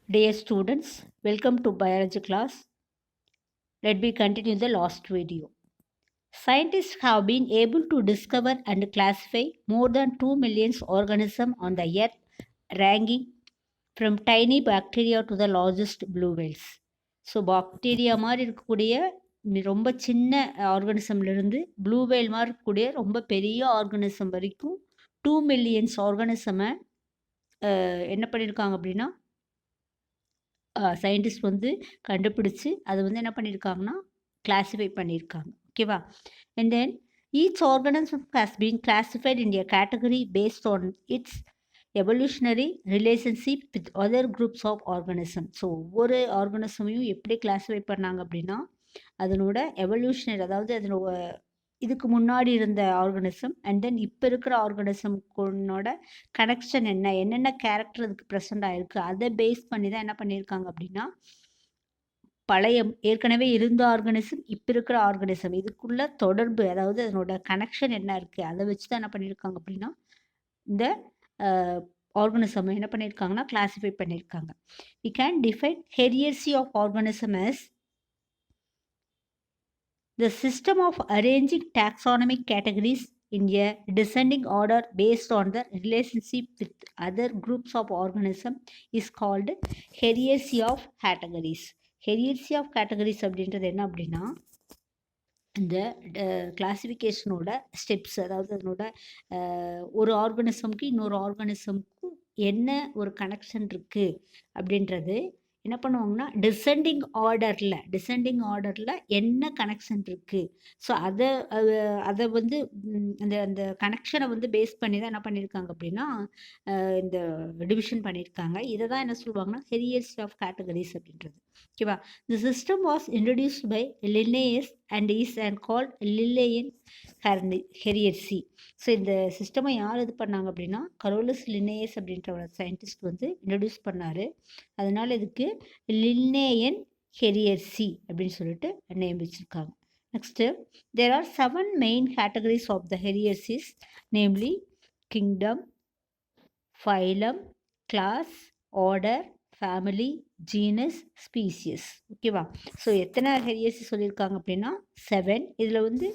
Dear students, welcome to biology class. Let me continue the last video. Scientists have been able to discover and classify more than 2 million organisms on the earth, ranging from tiny bacteria to the largest blue whales. So bacteria மாதிரி இருக்கக்கூடிய ரொம்ப சின்ன ஆர்கானிசம்லேருந்து blue whale மாதிரி இருக்கக்கூடிய ரொம்ப பெரிய organism வரைக்கும் 2 millions ஆர்கானிசமை என்ன பண்ணியிருக்காங்க அப்படின்னா சயின்டிஸ்ட் வந்து கண்டுபிடிச்சு அதை வந்து என்ன பண்ணியிருக்காங்கன்னா கிளாஸிஃபை பண்ணியிருக்காங்க ஓகேவா and then each organism has been classified in a category based on its evolutionary relationship with other groups of organism. So ஒவ்வொரு ஆர்கானிசமையும் எப்படி கிளாஸிஃபை பண்ணாங்க அப்படின்னா அதனோட எவல்யூஷனரி, அதாவது அதனோட இதுக்கு முன்னாடி இருந்த ஆர்கானிசம் அண்ட் தென் இப்போ இருக்கிற ஆர்கானிசம்னோட கனெக்ஷன் என்னென்ன கேரக்டர் அதுக்கு ப்ரெசென்ட் ஆகிருக்கு அதை பேஸ் பண்ணி தான் என்ன பண்ணியிருக்காங்க அப்படின்னா பழைய ஏற்கனவே இருந்த ஆர்கானிசம் இப்போ இருக்கிற ஆர்கானிசம் இதுக்குள்ள தொடர்பு, அதாவது அதனோட கனெக்ஷன் என்ன இருக்குது அதை வச்சு தான் என்ன பண்ணியிருக்காங்க அப்படின்னா இந்த ஆர்கானிசம் என்ன பண்ணியிருக்காங்கன்னா கிளாஸிஃபை பண்ணியிருக்காங்க. We can define hierarchy of organism as the system of arranging taxonomic categories in a descending order based on the relationship with other groups of organisms is called hierarchy of categories. Hierarchy of categories அப்படின்றது என்ன அப்படின்னா இந்த கிளாசிஃபிகேஷனோட steps, அதாவது அதனோட ஒரு ஆர்கானிசம்க்கு இன்னொரு ஆர்கானிசம்க்கும் என்ன ஒரு கனெக்ஷன் இருக்குது அப்படின்றது என்ன பண்ணுவாங்கன்னா டிசெண்டிங் ஆர்டரில் என்ன கனெக்ஷன் இருக்குது. ஸோ அதை வந்து அந்த அந்த கனெக்ஷனை வந்து பேஸ் பண்ணி தான் என்ன பண்ணியிருக்காங்க அப்படின்னா இந்த டிவிஷன் பண்ணியிருக்காங்க. இதை தான் என்ன சொல்லுவாங்கன்னா ஹெரியர்சி ஆஃப் கேட்டகரிஸ் அப்படின்றது. ஓகேவா. The system was introduced by Linnaeus and is and called Linnaean hierarchy. So இந்த சிஸ்டமை யார் இது பண்ணாங்க அப்படின்னா கரோலஸ் லின்னேயஸ் அப்படின்ற ஒரு சயின்டிஸ்ட் வந்து இன்ட்ரடியூஸ் பண்ணார். அதனால் இதுக்கு லின்னேயன் ஹெரியர்சி அப்படின்னு சொல்லிட்டு நேம் வச்சுருக்காங்க. Next there are 7 main categories of the hierarchies, namely kingdom, phylum, class, order, family, genus, species. ஓகேவா. ஸோ எத்தனை ஹெரியர்சி சொல்லியிருக்காங்க அப்படின்னா 7. இதில் வந்து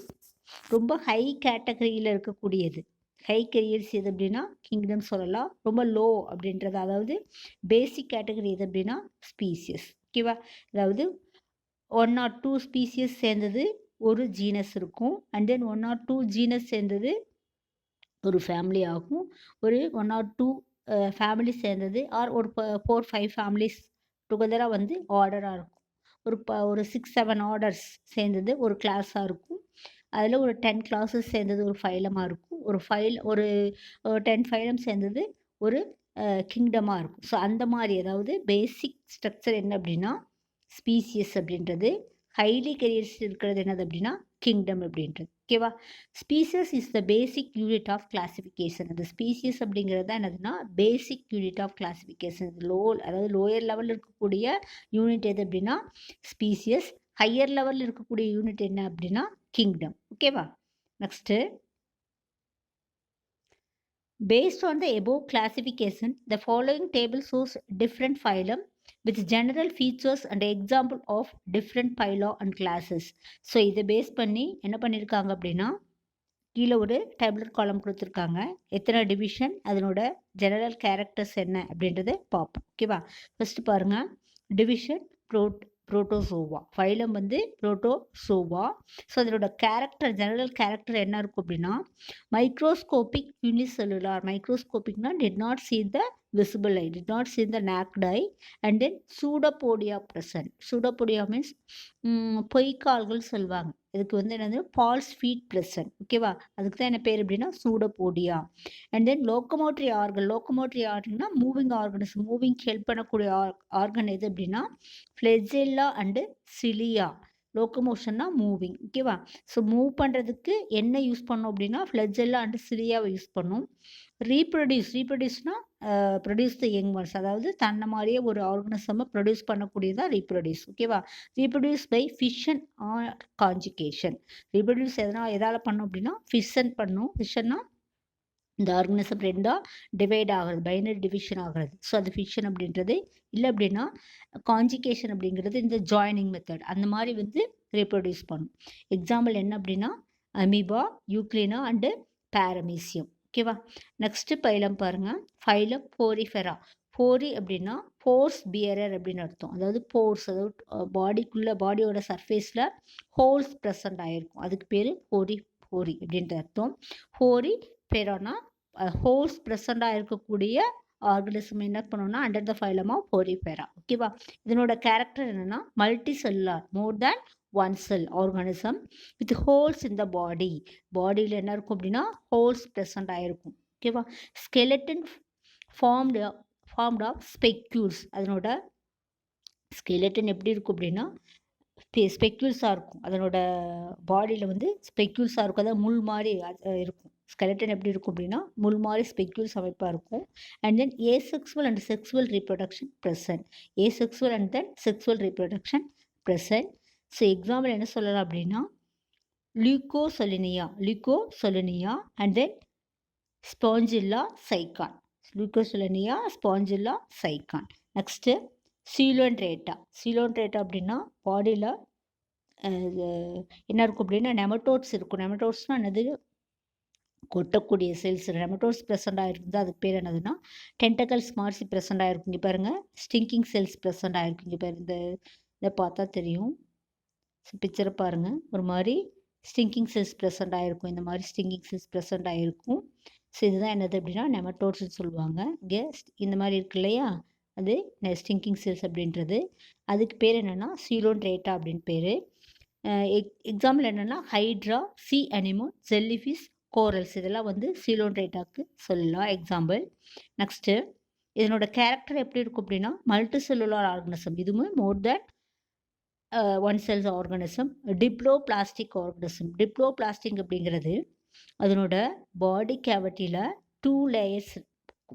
ரொம்ப ஹை கேட்டகரியில் இருக்கக்கூடியது ஹை ஹெரியர்சி எது அப்படின்னா கிங்டம் சொல்லலாம். ரொம்ப லோ அப்படின்றது, அதாவது பேசிக் கேட்டகரி எது அப்படின்னா ஸ்பீசியஸ். ஓகேவா. அதாவது 1 or 2 ஸ்பீசியஸ் சேர்ந்தது ஒரு ஜீனஸ் இருக்கும். அண்ட் தென் 1 or 2 ஜீனஸ் சேர்ந்தது ஒரு ஃபேமிலி ஆகும். ஒரு 1 or 2 ஃபேமிலி சேர்ந்தது ஆர் ஒரு 4-5 ஃபேமிலிஸ் டுகெதராக வந்து ஆர்டராக இருக்கும். ஒரு 6-7 ஆர்டர்ஸ் சேர்ந்தது ஒரு கிளாஸாக இருக்கும். அதில் ஒரு 10 கிளாஸஸ் சேர்ந்தது ஒரு ஃபைலமாக இருக்கும். ஒரு 10 ஃபைலம் சேர்ந்தது ஒரு கிங்டமாக இருக்கும். ஸோ அந்த மாதிரி, அதாவது பேசிக் ஸ்ட்ரக்சர் என்ன அப்படின்னா ஸ்பீசியஸ் அப்படின்றது, ஹைலி கெரியர்ஸ் இருக்கிறது என்னது அப்படின்னா கிங்டம் அப்படின்றது. ஓகேவா. Species is the basic unit of classification. அந்த ஸ்பீசியஸ் அப்படிங்கிறது தான் என்னதுன்னா பேசிக் யூனிட் ஆஃப் கிளாசிஃபிகேஷன். அதாவது லோயர் லெவலில் இருக்கக்கூடிய யூனிட் எது அப்படின்னா ஸ்பீசியஸ், ஹையர் லெவலில் இருக்கக்கூடிய யூனிட் என்ன அப்படின்னா கிங்டம். ஓகேவா. Next, based on the above classification, the following table shows different phylum with general features and example of different phyla and classes. So இதை பேஸ் பண்ணி என்ன பண்ணியிருக்காங்க அப்படின்னா கீழே ஒரு டேபுலர் காலம் கொடுத்துருக்காங்க. எத்தனை டிவிஷன், அதனோட ஜெனரல் கேரக்டர்ஸ் என்ன அப்படின்றத பார்ப்போம். ஓகேவா. ஃபஸ்ட்டு பாருங்கள், டிவிஷன் புரோட்டோசோவா. ஃபைலம் வந்து புரோட்டோசோவா. ஸோ அதனோட கேரக்டர், ஜெனரல் கேரக்டர் என்ன இருக்கும் அப்படின்னா மைக்ரோஸ்கோபிக் யூனிசெல்லுலார். மைக்ரோஸ்கோபிக்னா did not see the visible eye, did not see the naked eye, and then pseudopodia present. pseudopodia means பொய்க்கால்கள் சொல்லுவாங்க. இதுக்கு வந்து என்னது ஃபால்ஸ் ஃபீட் ப்ரெசன்ட். ஓகேவா. அதுக்கு தான் என்ன பேர் அப்படின்னா pseudopodia. And then locomotory organ. Locomotory ஆர்கன்னா மூவிங் ஆர்கனிசம், மூவிங் ஹெல்ப் பண்ணக்கூடிய ஆர்கன் எது அப்படின்னா ஃப்ளெஜெல்லா அண்டு சிலியா. லோக்கமோஷன்னா மூவிங். ஓகேவா. ஸோ மூவ் பண்ணுறதுக்கு என்ன யூஸ் பண்ணோம் அப்படின்னா ஃப்ளெஜெல்லா அண்டு சிலியாவை யூஸ் பண்ணோம். ரீப்ரொடியூஸ்னா ப்ரொடியூஸ் த யங் ஒன்ஸ், அதாவது தன்னை மாதிரியே ஒரு ஆர்கனிசமை ப்ரொடியூஸ் பண்ணக்கூடியதான் ரீப்ரொடியூஸ். ஓகேவா. Reproduce by fission or conjugation. Reproduce எதால் பண்ணோம் அப்படின்னா ஃபிஷன் பண்ணும். ஃபிஷன்னா இந்த ஆர்கனிசம் ரெண்டாக டிவைட் ஆகிறது, பைனரி டிவிஷன் ஆகிறது. ஸோ அது ஃபிஷன் அப்படின்றது. இல்லை அப்படின்னா காஞ்சிகேஷன் அப்படிங்கிறது இந்த ஜாயினிங் மெத்தட் அந்த மாதிரி வந்து ரீப்ரொடியூஸ் பண்ணும். எக்ஸாம்பிள் என்ன அப்படின்னா அமீபா, யூக்ளினா அண்டு பேரமீசியம். ஓகேவா? நெக்ஸ்ட்டு பைலம் பாருங்கள். Phylum porifera. போரி அப்படின்னா போர்ஸ் பியரர் அப்படின்னு அர்த்தம். அதாவது போர்ஸ், அதாவது பாடிக்குள்ளே பாடியோட சர்ஃபேஸில் ஹோல்ஸ் ப்ரெசண்ட் ஆகிருக்கும். அதுக்கு பேர் போரி போரி அப்படின்ற அர்த்தம். போரி பெரானா ஹோல்ஸ் ப்ரெசண்டாக இருக்கக்கூடிய ஆர்கனிசம் என்ன பண்ணணும்னா under the phylum of porifera. ஓகேவா? இதனோட கேரக்டர் என்னென்னா multicellular, more than one cell organism with holes in the body. பாடியில் என்ன இருக்கும் அப்படின்னா ஹோல்ஸ் ப்ரெசண்ட் ஆகிருக்கும். ஓகேவா? Skeleton formed of spicules. அதனோட ஸ்கெலட்டன் எப்படி இருக்கும் அப்படின்னா ஸ்பெக்யூல்ஸாக இருக்கும். அதனோட பாடியில் வந்து ஸ்பெக்யூல்ஸாக இருக்கும். அதாவது முள் மாதிரி இருக்கும். ஸ்கெலட்டன் எப்படி இருக்கும் அப்படின்னா முள் மாதிரி ஸ்பெக்யூல்ஸ் அமைப்பாக இருக்கும். And then asexual and sexual reproduction present. Asexual and then sexual reproduction present. So example என்ன சொல்லலாம் அப்படின்னா லியூகோசெலினியா அண்ட் தென் ஸ்பாஞ்சில்லா சைக்கான். லியூகோசெலினியா, ஸ்பாஞ்சில்லா சைக்கான். நெக்ஸ்ட்டு சீலோன்ட்ரேட்டா அப்படின்னா பாடியில் என்ன இருக்கும் அப்படின்னா நெமட்டோட்ஸ் இருக்கும். நெமட்டோட்ஸ்னால் என்னது? கொட்டக்கூடிய செல்ஸ். நெமட்டோட்ஸ் ப்ரெசண்ட் ஆகிருக்குது. அதுக்கு பேர் என்னதுன்னா டென்டக்கல்ஸ் மார்சி ப்ரெசண்ட் ஆகிருக்கும். இங்கே பாருங்கள் ஸ்டிங்கிங் செல்ஸ் ப்ரெசண்ட் ஆகிருக்கு. இங்கே பாருங்க, இதை பார்த்தா தெரியும். பிக்சரை பாருங்கள். ஒரு மாதிரி ஸ்டிங்கிங் செல்ஸ் ப்ரெசண்ட் ஆகிருக்கும். இந்த மாதிரி ஸ்டிங்கிங் செல்ஸ் ப்ரெசண்ட் ஆகிருக்கும். ஸோ இதுதான் என்னது அப்படின்னா நெமட்டோட்ஸ்ன்னு சொல்லுவாங்க. இங்கே இந்த மாதிரி இருக்கு இல்லையா, அது ஸ்டிங்கிங் செல்ஸ் அப்படின்றது. அதுக்கு பேர் என்னென்னா சீலோன்ட்ரேட்டா அப்படின்னு பேர். எக்ஸாம்பிள் என்னென்னா hydra, C animal, jellyfish, corals இதெல்லாம் வந்து சீலோன்ட்ரேட்டாக்கு சொல்லலாம் எக்ஸாம்பிள். நெக்ஸ்ட்டு இதனோட கேரக்டர் எப்படி இருக்கும் அப்படின்னா மல்டி செல்லுலார் ஆர்கனிசம். இதுவுமே more than one cells organism. Diploblastic organism. Diploblastic அப்படிங்கிறது அதனோட பாடி கேவிட்டியில் 2 லேயர்ஸ்.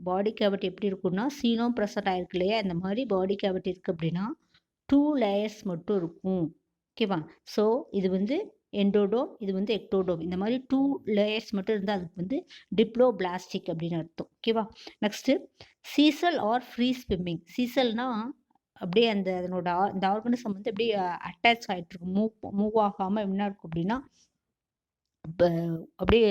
பாடி கேவிட்டி எப்படி இருக்குன்னா சீனோம் ப்ரெசண்ட் ஆகிருக்கு இல்லையா, இந்த மாதிரி பாடி கேவிட்டி இருக்குது அப்படின்னா 2 லேயர்ஸ் மட்டும் இருக்கும். ஓகேவா? ஸோ இது வந்து எண்டோடோம், இது வந்து எக்டோடோம். இந்த மாதிரி 2 லேயர்ஸ் மட்டும் இருந்தால் அதுக்கு வந்து டிப்ளோபிளாஸ்டிக் அப்படின்னு அர்த்தம். ஓகேவா? Next சீசல் R free swimming. சீசல்னால் அப்படியே அதனோட இந்த ஆர்கனிசம் வந்து அப்படியே அட்டாச் ஆகிட்டு இருக்கும். மூவ் ஆகாமல் என்ன இருக்கும் அப்படின்னா இப்போ அப்படியே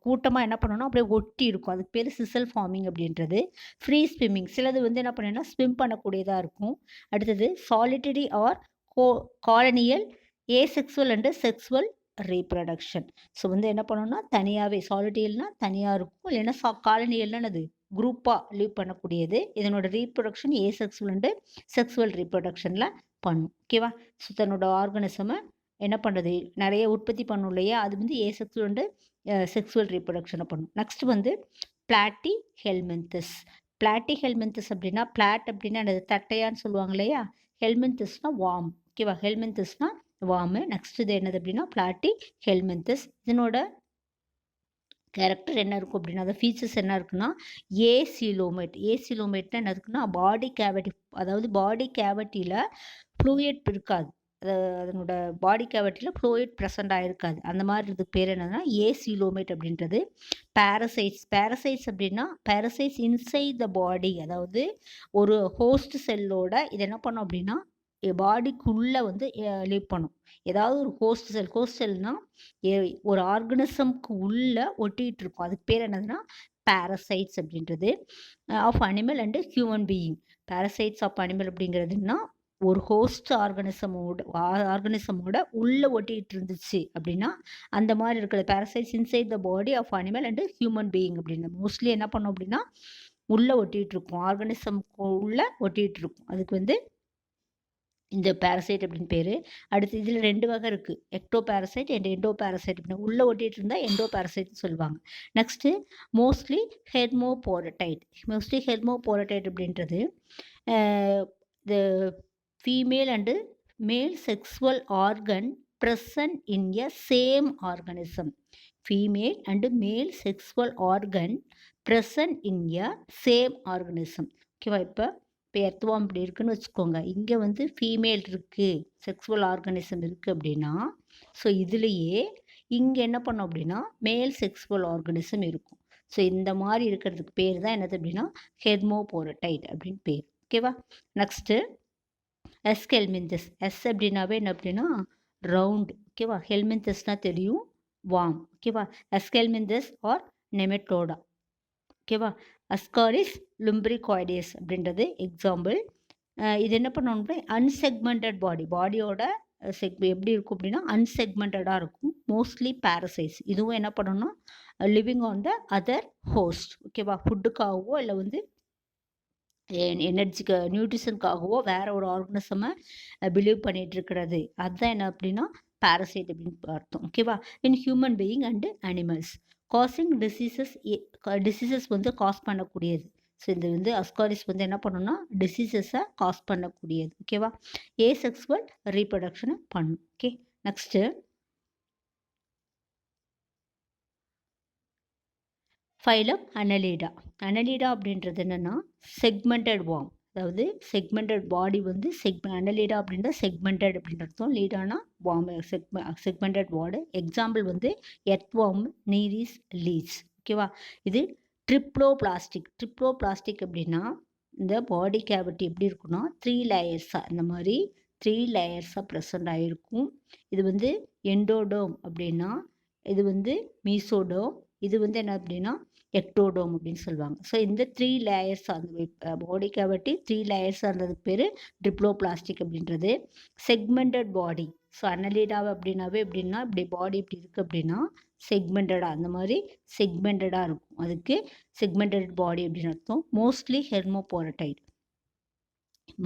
கூட்டமாக என்ன பண்ணணும்னா அப்படியே ஒட்டி இருக்கும். அதுக்கு பேர் சிசல் ஃபார்மிங் அப்படின்றது. ஃப்ரீ ஸ்விம்மிங் சிலது வந்து என்ன பண்ணுன்னா ஸ்விம் பண்ணக்கூடியதாக இருக்கும். அடுத்தது solitary or colonial asexual and sexual reproduction. So வந்து என்ன பண்ணணும்னா தனியாகவே சாலிட்டியல்னால் தனியாக இருக்கும், இல்லைன்னா காலனியல்னால் அது குரூப்பாக லீவ் பண்ணக்கூடியது. இதனோட ரீப்ரொடக்ஷன் ஏசெக்சுவல் அண்டு செக்ஸுவல் ரீப்ரொடக்ஷனில் பண்ணும். ஓகேவா? ஸோ தன்னோட ஆர்கனிசமை என்ன பண்ணுறது நிறைய உற்பத்தி பண்ணும் இல்லையா, அது வந்து ஏசெக்சுவல் அண்டு செக்ஸுவல் ரீப்ரொடக்ஷனை பண்ணும். நெக்ஸ்ட் வந்து பிளாட்டி ஹெல்மெந்தஸ். பிளாட்டி ஹெல்மெந்தஸ் அப்படின்னா பிளாட் அப்படின்னா அது தட்டையான்னு சொல்லுவாங்க இல்லையா, ஹெல்மெந்தஸ்னால் வார்ம். ஓகேவா? ஹெல்மெந்தஸ்னால் வார்மு. நெக்ஸ்ட் இது என்னது அப்படின்னா பிளாட்டி ஹெல்மெந்தஸ். இதனோட கேரக்டர் என்ன இருக்கும் அப்படின்னா அந்த ஃபீச்சர்ஸ் என்ன இருக்குன்னா ஏசிலோமேட்னா என்ன இருக்குன்னா பாடி கேவிட்டி, அதாவது பாடி கேவிட்டியில் ஃப்ளூயிட் இருக்காது. அதனோட பாடி கேவிட்டியில் ஃப்ளூயிட் ப்ரெசண்ட் ஆகிருக்காது. அந்த மாதிரி இதுக்கு பேர் என்னன்னா ஏசிலோமேட் அப்படின்றது. பேரசைட்ஸ் அப்படின்னா பேரசைட்ஸ் இன்சைட் த பாடி, அதாவது ஒரு ஹோஸ்ட் செல்லோட இது என்ன பண்ணும் அப்படின்னா பாடிக்குள்ளே வந்து லீவ் பண்ணும். ஏதாவது ஒரு ஹோஸ்ட் செல்னால் ஒரு ஆர்கனிசம்க்கு உள்ளே ஒட்டிகிட்டு இருக்கும். அதுக்கு பேர் என்னதுன்னா பேரசைட்ஸ் அப்படின்றது. Of animal and human being. Parasites of animal அப்படிங்கிறதுனா ஒரு ஹோஸ்ட் ஆர்கனிசமோட உள்ளே ஒட்டிகிட்டு இருந்துச்சு அப்படின்னா அந்த மாதிரி இருக்கிற parasites inside the body of animal and human being அப்படின்னு மோஸ்ட்லி என்ன பண்ணோம் அப்படின்னா உள்ளே ஒட்டிகிட்டு இருக்கும், ஆர்கனிசம்க்கு உள்ளே ஒட்டிகிட்டு இருக்கும். அதுக்கு வந்து இந்த பேரசைட் அப்படின்னு பேர். அடுத்து இதில் 2 வகை இருக்குது, ecto parasite and endo parasite அப்படின்னு. உள்ளே ஒட்டிகிட்டு இருந்தால் எண்டோ பேரசைட்னு சொல்லுவாங்க. நெக்ஸ்ட்டு மோஸ்ட்லி ஹெர்மோபோரடைட் அப்படின்றது the female and male sexual organ present in a same organism. Female and male sexual organ present in a same organism. ஓகேவா? இப்போ எர்த்வார்ம் இப்படி இருக்குன்னு வச்சுக்கோங்க. இங்கே வந்து ஃபீமேல் இருக்குது, செக்ஸுவல் ஆர்கனிசம் இருக்குது அப்படின்னா ஸோ இதுலேயே இங்கே என்ன பண்ணோம் அப்படின்னா மேல் செக்ஸுவல் ஆர்கனிசம் இருக்கும். ஸோ இந்த மாதிரி இருக்கிறதுக்கு பேர் தான் என்னது அப்படின்னா ஹெர்மோபோரடைட் அப்படின்னு பேர். ஓகேவா. Next S ஹெல்மின்தஸ். எஸ் அப்படின்னாவே என்ன அப்படின்னா ரவுண்ட். ஓகேவா. ஹெல்மின்தஸ்னால் தெரியும், வார்ம். ஓகேவா. Yes helminthes are nematoda. ஓகேவா. அஸ்காரிஸ் லும்பிரிகாய்டேஸ் அப்படின்றது எக்ஸாம்பிள். இது என்ன பண்ணணும்னா அன்செக்மெண்டட் பாடியோட எப்படி இருக்கும் அப்படின்னா அன்செக்மெண்டடாக இருக்கும். Mostly parasites. இதுவும் என்ன பண்ணணும்னா living on the other host. ஓகேவா. ஃபுட்டுக்காகவோ இல்லை வந்து எனர்ஜிக்கு நியூட்ரிஷனுக்காகவோ வேற ஒரு ஆர்கனிசமை பிலீவ் பண்ணிட்டு இருக்கிறது. அதுதான் என்ன அப்படின்னா பாரசைட் அப்படின்னு அர்த்தம். ஓகேவா. In human being and animals causing diseases வந்து காஸ் பண்ணக்கூடியது. ஸோ இது வந்து அஸ்காரிஸ் வந்து என்ன பண்ணணும்னா டிசீசஸை காஸ் பண்ணக்கூடியது. ஓகேவா. ஏசெக்ஸுவல் ரீப்ரொடக்ஷனை பண்ணும். Okay. Next phylum annelida. Annelida அப்படின்றது என்னென்னா செக்மெண்டட் வார்ம். அதாவது செக்மெண்டட் பாடி வந்து அனலீடா அப்படின்ற செக்மெண்டட் அப்படின்னு அர்த்தம். லீடானா வார்ம், செக்மெண்டட் வார்டு. எக்ஸாம்பிள் வந்து எர்த் வார்ம், நீரிஸ், லீட்ஸ். ஓகேவா. இது ட்ரிப்ளோபிளாஸ்டிக் அப்படின்னா இந்த பாடி கேவிட்டி எப்படி இருக்குன்னா 3 லேயர்ஸாக இந்த மாதிரி 3 லேயர்ஸாக ப்ரெசண்ட் ஆகிருக்கும். இது வந்து எண்டோடோம் அப்படின்னா, இது வந்து மீசோடோம், இது வந்து என்ன அப்படின்னா எக்டோடோம் அப்படின்னு சொல்லுவாங்க. ஸோ இந்த 3 லேயர்ஸ் அந்த பாடி கேவிட்டி 3 லேயர்ஸ் இருந்ததுக்கு பேர் ட்ரிப்ளோபிளாஸ்டிக் அப்படின்றது. செக்மெண்டட் பாடி. ஸோ அனலீடாவை அப்படின்னாவே எப்படின்னா இப்படி பாடி இப்படி இருக்குது அப்படின்னா செக்மெண்டடாக அந்த மாதிரி செக்மெண்டடாக இருக்கும். அதுக்கு செக்மெண்டட் பாடி அப்படின்னு அர்த்தம். மோஸ்ட்லி ஹெர்மோபோரடைட்.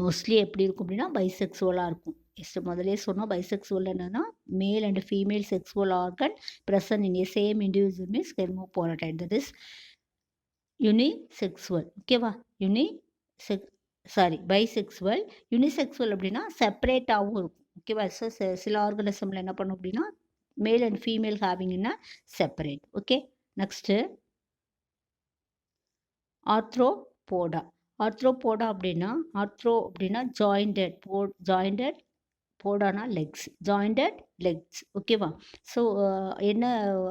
மோஸ்ட்லி எப்படி இருக்கும் அப்படின்னா பைசெக்சுவலாக இருக்கும். முதலே சொன்னால் பைசெக்சுவல் என்னன்னா male and female sexual organ present in a same individual means hermaphrodite. That is unisexual. ஓகேவா. பைசெக்சுவல். யூனிசெக்சுவல் அப்படின்னா செப்பரேட்டாகவும் இருக்கும். ஓகேவா. ஸோ சில ஆர்கனிசமில் என்ன பண்ணும் அப்படின்னா male and female having in separate. Okay. Next Arthropoda. Arthropoda அப்படின்னா ஜாயிண்டட் போடானா லெக்ஸ். Jointed legs. ஓகேவா. ஸோ என்ன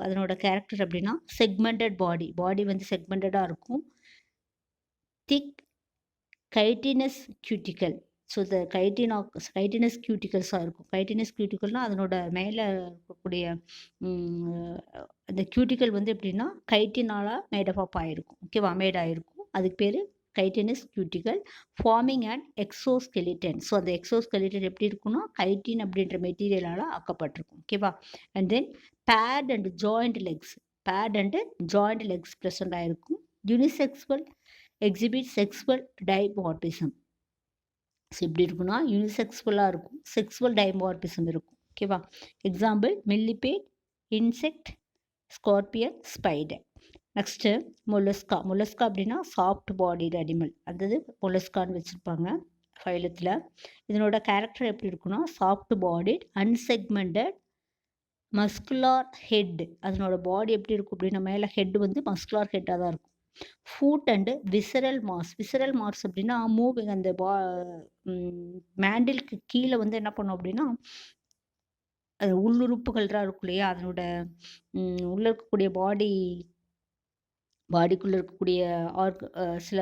அதனோட கேரக்டர் அப்படின்னா செக்மெண்டட் பாடி வந்து செக்மெண்டடாக இருக்கும். Thick chitinous cuticle. ஸோ இந்த கைட்டினஸ் கியூட்டிகல்ஸாக இருக்கும். கைட்டினஸ் கியூட்டிக்கல்னால் அதனோட மேலே இருக்கக்கூடிய அந்த கியூட்டிக்கல் வந்து எப்படின்னா கைட்டினால் மேடப் ஆகிருக்கும். ஓகேவா. மேடாயிருக்கும். அதுக்கு பேர் chitinous cuticle. Forming and exoskeleton. So அந்த எக்ஸோஸ்கெலிட்டன் எப்படி இருக்குன்னா கைட்டின் அப்படின்ற மெட்டீரியலால் ஆக்கப்பட்டிருக்கும். ஓகேவா. And then paired and joint legs present ஆகிருக்கும். Unisexual exhibit sexual dimorphism. So எப்படி இருக்குன்னா யூனிசெக்சுவலாக இருக்கும், செக்ஸுவல் டைமார்பிசம் இருக்கும். ஓகேவா. Example millipede, insect, scorpion, spider. Next Mollusca. அப்படின்னா சாஃப்ட் பாடிடு அனிமல். அதாவது மொலஸ்கான்னு வச்சுருப்பாங்க ஃபைலத்தில். இதனோட கேரக்டர் எப்படி இருக்குன்னா soft bodied, unsegmented, muscular head. அதனோட பாடி எப்படி இருக்கும் அப்படின்னா மேலே ஹெட் வந்து மஸ்குலார் ஹெட்டாக தான் இருக்கும். ஃபுட் அண்டு விசரல் மார்ஸ் அப்படின்னா மூவிங் அந்த மேண்டிலுக்கு கீழே வந்து என்ன பண்ணும் அப்படின்னா உள்ளுறுப்புகள்லாம் இருக்கும் இல்லையா, அதனோட உள்ளே இருக்கக்கூடிய பாடிக்குள்ளே இருக்கக்கூடிய சில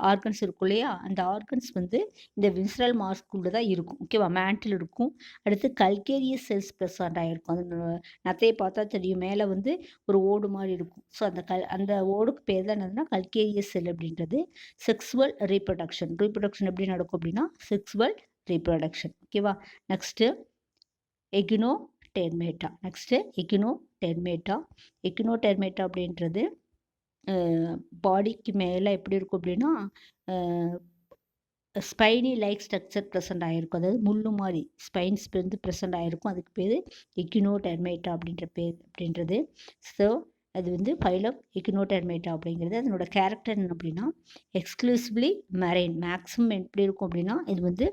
ஆர்கன்ஸ் இருக்கும் இல்லையா, அந்த ஆர்கன்ஸ் வந்து இந்த விசரல் மார்ஸ்க்குள்ளே தான் இருக்கும். ஓகேவா. மேண்டில் இருக்கும். அடுத்து கல்கேரியஸ் செல்ஸ் ப்ரெசண்ட் ஆகிருக்கும். அது நத்தையை பார்த்தா தெரியும், மேலே வந்து ஒரு ஓடு மாதிரி இருக்கும். ஸோ அந்த ஓடுக்கு பேர் தான் என்னதுன்னா கல்கேரியஸ் செல் அப்படின்றது. செக்ஸுவல் ரீப்ரொடக்ஷன் எப்படி நடக்கும் அப்படின்னா செக்ஸுவல் ரீப்ரொடக்ஷன். ஓகேவா. நெக்ஸ்ட்டு எகினோடெர்மேட்டா. எகினோடெர்மேட்டா அப்படின்றது பாடிக்கு மேலே எப்படி இருக்கும் அப்படின்னா ஸ்பைனி லைக் ஸ்ட்ரக்சர் ப்ரெசண்ட் ஆகிருக்கும். அதாவது முள்ளு மாதிரி ஸ்பைன்ஸ் வந்து ப்ரெசண்ட் ஆகிருக்கும். அதுக்கு பேர் எகினோடெர்மேட்டா அப்படின்றது. ஸோ அது வந்து ஃபைலம் எகினோடெர்மேட்டா அப்படிங்கிறது. அதனோட கேரக்டர் என்ன அப்படின்னா எக்ஸ்க்ளூசிவ்லி மெரைன். மேக்ஸிமம் எப்படி இருக்கும் அப்படின்னா இது வந்து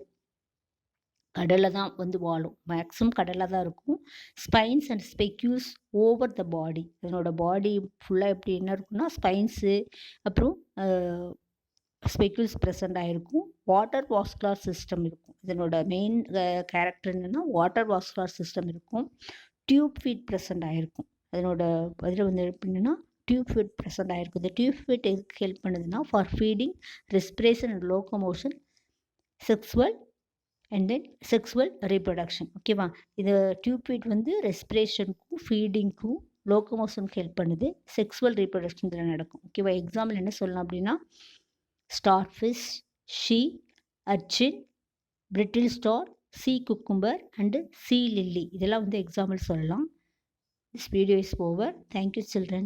கடலில் தான் வந்து வாழும். மேக்ஸிமம் கடலில் தான் இருக்கும். ஸ்பைன்ஸ் அண்ட் ஸ்பெக்யூல்ஸ் ஓவர் த பாடி. இதனோட பாடி ஃபுல்லாக எப்படி என்ன இருக்குன்னா ஸ்பைன்ஸு அப்புறம் ஸ்பெக்யூல்ஸ் ப்ரெசண்ட் ஆகிருக்கும். வாட்டர் வாஸ்குலார் சிஸ்டம் இருக்கும். இதனோட மெயின் கேரக்டர் என்னென்னா வாட்டர் வாஸ்குலார் சிஸ்டம் இருக்கும். டியூப் ஃபீட் ப்ரெசென்ட் ஆகிருக்கும். அதனோட அதில் வந்து எப்படின்னா டியூப் ஃபீட் ப்ரெசென்ட் ஆகிருக்கும். இந்த டியூப் ஃபீட் எதுக்கு ஹெல்ப் பண்ணுதுன்னா for feeding, respiration and locomotion, sexual and then sexual reproduction. ஓகேவா? இது டியூப் ஃபீட் வந்து ரெஸ்பிரேஷனுக்கும் ஃபீடிங்க்கும் லோக்கோமோஷனுக்கு ஹெல்ப் பண்ணுது. செக்ஸுவல் ரீப்ரொடக்ஷன் இதில் நடக்கும். ஓகேவா? எக்ஸாம்பிள் என்ன சொல்லலாம் அப்படின்னா star fish, she, urchin, brittle star, sea cucumber and sea lily. இதெல்லாம் வந்து எக்ஸாம்பிள் சொல்லலாம். This video is over. Thank you children.